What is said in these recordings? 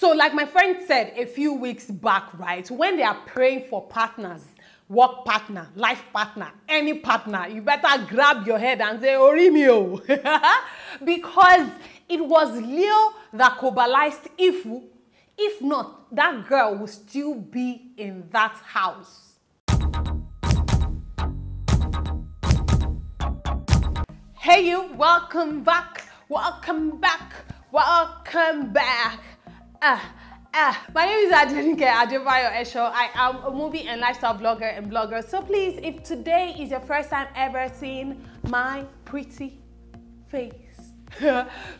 So like my friend said a few weeks back, right, when they are praying for partners, work partner, life partner, any partner, you better grab your head and say, Orimio. Because it was Leo that cobalized Ifu. If not, that girl will still be in that house. Hey you, welcome back, welcome back, welcome back. My name is Adenike, Adebayo-Esho. I am a movie and lifestyle vlogger and blogger. So please, if today is your first time ever seeing my pretty face,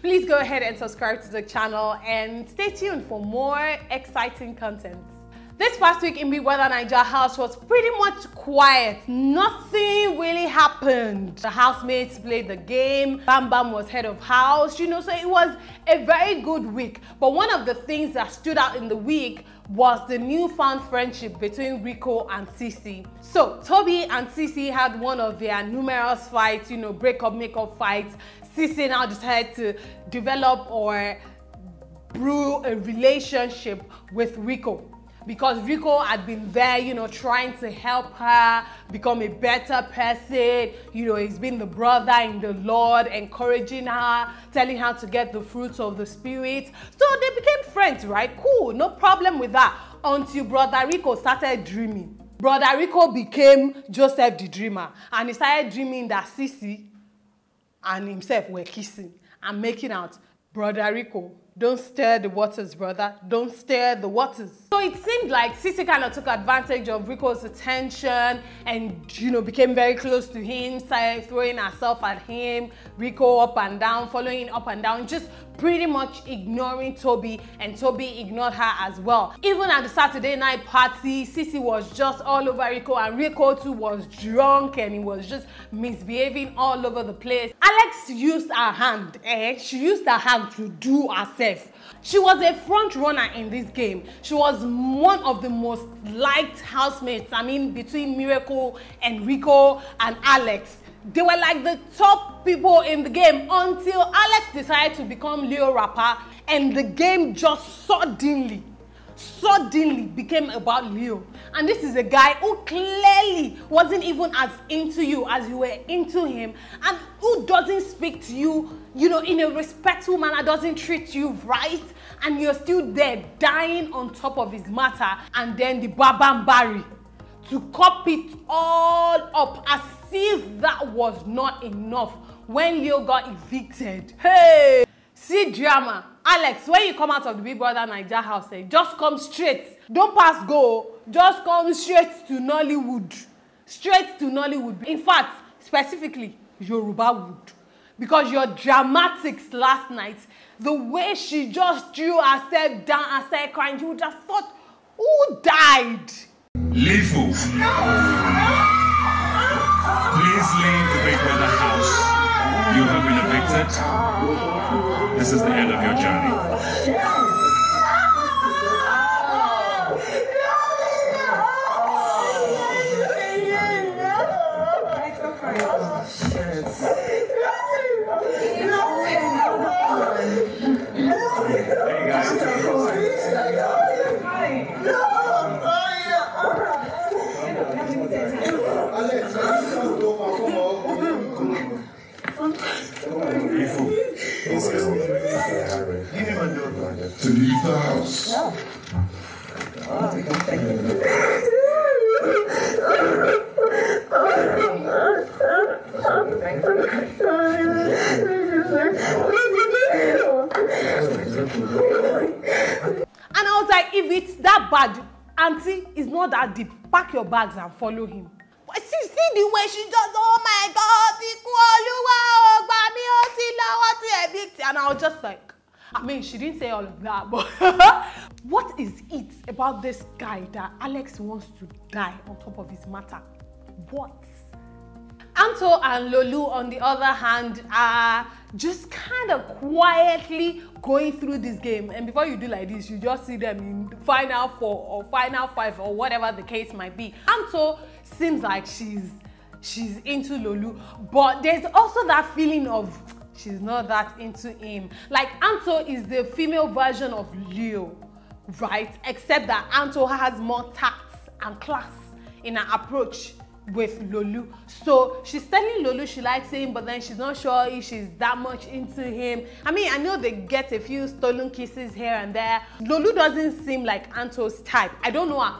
please go ahead and subscribe to the channel and stay tuned for more exciting content. This past week in Big Brother Naija house was pretty much quiet. Nothing really happened. The housemates played the game. Bam Bam was head of house, you know, so it was a very good week. But one of the things that stood out in the week was the newfound friendship between Rico and Sisi. So Toby and Sisi had one of their numerous fights, you know, breakup, makeup fights. Sisi now decided to develop or brew a relationship with Rico, because Rico had been there, you know, trying to help her become a better person. You know, he's been the brother in the Lord, encouraging her, telling her to get the fruits of the Spirit. So they became friends, right? Cool, no problem with that. Until Brother Rico started dreaming. Brother Rico became Joseph the Dreamer, and he started dreaming that Sisi and himself were kissing and making out. Brother Rico, don't stir the waters, brother. Don't stir the waters. So it seemed like Sisi kind of took advantage of Rico's attention and, you know, became very close to him, started throwing herself at him, Rico up and down, following up and down, just pretty much ignoring Toby, and Toby ignored her as well. Even at the Saturday night party, Sisi was just all over Rico, and Rico too was drunk and he was just misbehaving all over the place. Alex used her hand, she used her hand to do herself. She was a front runner in this game. She was one of the most liked housemates. I mean, between Miracle and Rico and Alex, they were like the top people in the game until Alex decided to become Leo rapper, and the game just suddenly became about Leo. And this is a guy who clearly wasn't even as into you as you were into him, and who doesn't speak to you, you know, in a respectful manner, doesn't treat you right, and you're still there dying on top of his matter. And then the Babambari to cop it all up as if that was not enough when Leo got evicted. Hey! See drama. Alex, when you come out of the Big Brother Naija house, just come straight. Don't pass go. Just come straight to Nollywood. Straight to Nollywood. In fact, specifically, Yoruba wood. Because your dramatics last night, the way she just drew herself down and started crying, you would have thought, who died? Leave move. Please leave the Big Brother house. You have been evicted. This is the end of your journey. Hey guys. To leave the house. And I was like, if it's that bad, auntie, it's not that deep. Pack your bags and follow him. But see the way she just, oh my God, and I was just like, I mean, she didn't say all of that, but what is it about this guy that Alex wants to die on top of his matter? What? Anto and Lolu, on the other hand, are just kind of quietly going through this game. And before you do like this, you just see them in final 4 or final 5 or whatever the case might be. Anto seems like she's into Lolu, but there's also that feeling of she's not that into him. Like Anto is the female version of Leo. right? Except that Anto has more tact and class in her approach with Lolu. So she's telling Lolu she likes him, but then she's not sure if she's that much into him. I mean, I know they get a few stolen kisses here and there. Lolu doesn't seem like Anto's type. I don't know her.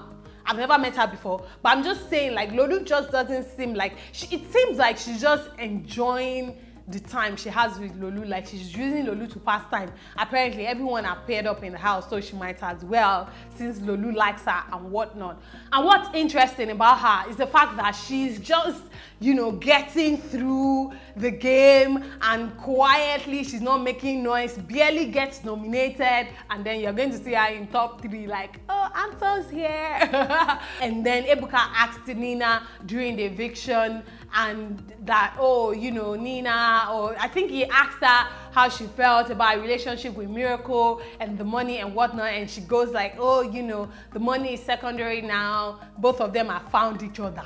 I've never met her before, but I'm just saying, like, Lolu just doesn't seem like it seems like she's just enjoying the time she has with Lolu, like she's using Lolu to pass time. Apparently everyone are paired up in the house, so she might as well, since Lolu likes her and whatnot. And what's interesting about her is the fact that she's just, you know, getting through the game, and quietly, she's not making noise, barely gets nominated, and then you're going to see her in top 3, like, oh, Anto's here. And then Ebuka asked Nina during the eviction, and that, oh, you know, Nina, or I think he asked her how she felt about a relationship with Miracle and the money and whatnot, and she goes like, oh, you know, the money is secondary now, both of them have found each other.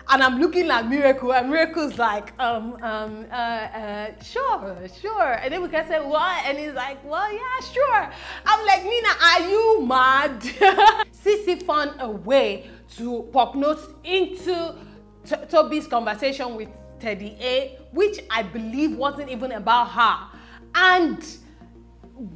And I'm looking at Miracle, and Miracle's like, sure. And then we can say, what? And he's like, well, yeah, sure. I'm like, Nina, are you mad? Sissy found a way to poke notes into Toby's conversation with Teddy A, which I believe wasn't even about her. And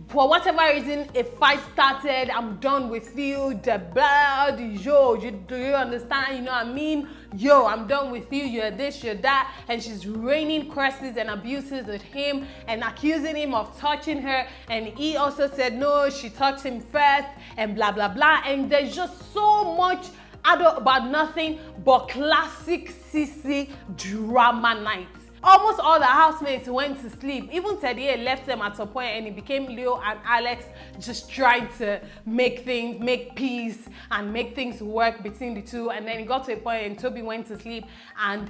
for whatever reason, a fight started. I'm done with you. The blood, yo, do you understand? You know what I mean? Yo, I'm done with you. You're this, you're that. And she's raining curses and abuses at him and accusing him of touching her. And he also said, no, she touched him first and blah, blah, blah. And there's just so much about nothing but classic Sissy drama night. Almost all the housemates went to sleep. Even Teddy A left them at some point, and it became Leo and Alex just trying to make peace and make things work between the two. And then it got to a point and Toby went to sleep, and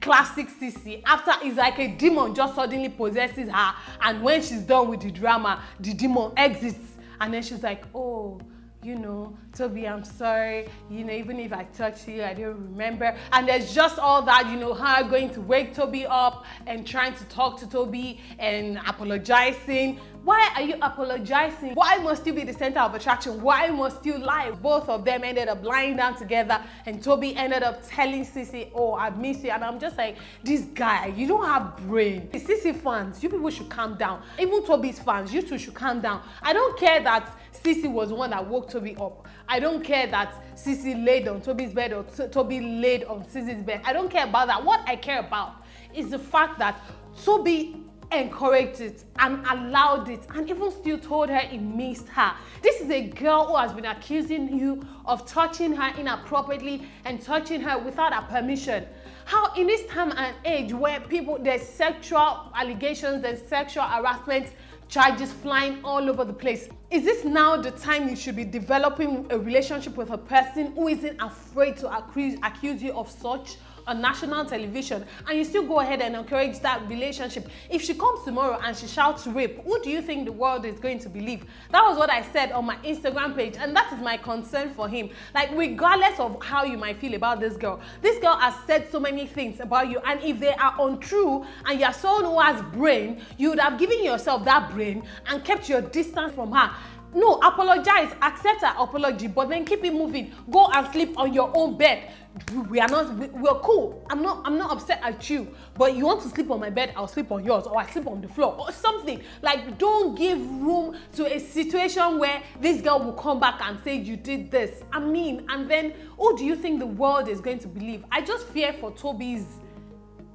classic Sissy, after, it's like a demon just suddenly possesses her, and when she's done with the drama, the demon exits, and then she's like, oh, you know, Toby, I'm sorry, you know, even if I touched you, I don't remember. And there's just all that, you know, her going to wake Toby up and trying to talk to Toby and apologizing. Why are you apologizing? Why must you be the center of attraction? Why must you lie? Both of them ended up lying down together, and Toby ended up telling Sissy, oh, I miss you. And I'm just like, this guy, you don't have brain. The Sissy fans, you people should calm down. Even Toby's fans, you two should calm down. I don't care that Sissy was the one that woke Toby up. I don't care that Sissy laid on Toby's bed or Toby laid on Sissy's bed. I don't care about that. What I care about is the fact that Toby encouraged it and allowed it, and even still told her he missed her. This is a girl who has been accusing you of touching her inappropriately and touching her without her permission. How in this time and age where there's sexual allegations, there's sexual harassment charges flying all over the place, is this now the time you should be developing a relationship with a person who isn't afraid to accuse you of such on national television, and you still go ahead and encourage that relationship? If she comes tomorrow and she shouts rape, who do you think the world is going to believe? That was what I said on my Instagram page, and that is my concern for him. Like, regardless of how you might feel about this girl has said so many things about you, and if they are untrue and you're someone who has brain, you would have given yourself that brain and kept your distance from her. No, apologize, accept her apology, but then keep it moving. Go and sleep on your own bed. We're cool. I'm not upset at you, but you want to sleep on my bed, I'll sleep on yours, or I sleep on the floor or something. Like, don't give room to a situation where this girl will come back and say you did this. I mean, and then who do you think the world is going to believe? I just fear for Toby's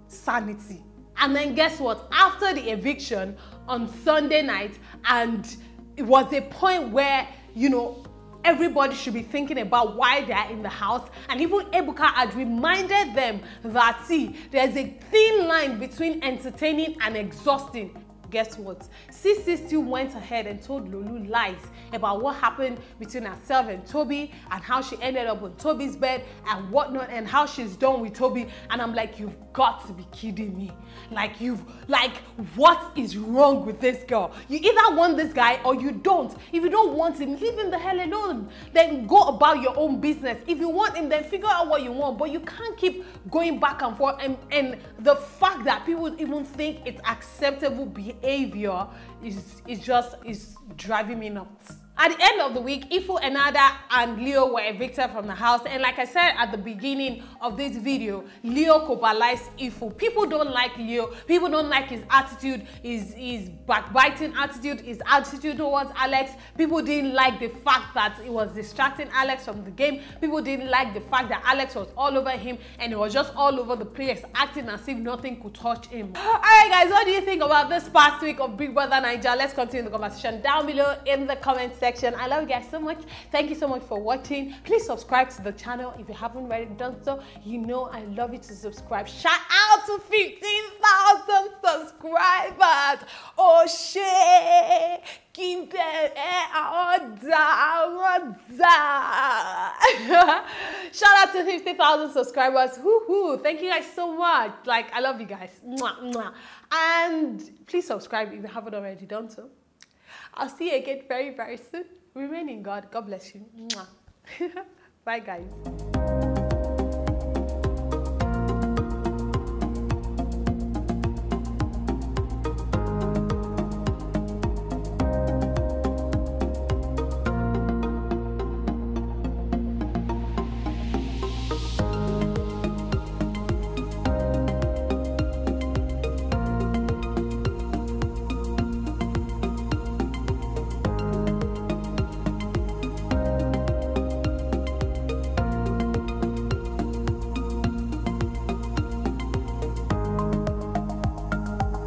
sanity. And then guess what? After the eviction on Sunday night, and it was a point where, you know, everybody should be thinking about why they are in the house, and even Ebuka had reminded them that, see, there's a thin line between entertaining and exhausting. Guess what? Sissy still went ahead and told Lolu lies about what happened between herself and Toby, and how she ended up on Toby's bed and whatnot, and how she's done with Toby. And I'm like, you've got to be kidding me. Like, what is wrong with this girl? You either want this guy or you don't. If you don't want him, leave him the hell alone. Then go about your own business. If you want him, then figure out what you want. But you can't keep going back and forth. And the fact that people even think it's acceptable behavior is driving me nuts. At the end of the week, Ifo, Enada, and Leo were evicted from the house. And like I said at the beginning of this video, Leo cobalized Ifo. People don't like Leo. People don't like his attitude, his backbiting attitude, his attitude towards Alex. People didn't like the fact that it was distracting Alex from the game. People didn't like the fact that Alex was all over him and it was just all over the place, acting as if nothing could touch him. Alright guys, what do you think about this past week of Big Brother Naija? Let's continue the conversation down below in the comment section. I love you guys so much. Thank you so much for watching. Please subscribe to the channel if you haven't already done so. You know I love you to subscribe. Shout out to 15,000 subscribers. Oh shit. Give them order. Shout out to 50,000 subscribers. Woohoo. Thank you guys so much. Like, I love you guys. Mwah, mwah. And please subscribe if you haven't already done so. I'll see you again very, very soon. Remain in God. God bless you. Mwah. Bye, guys.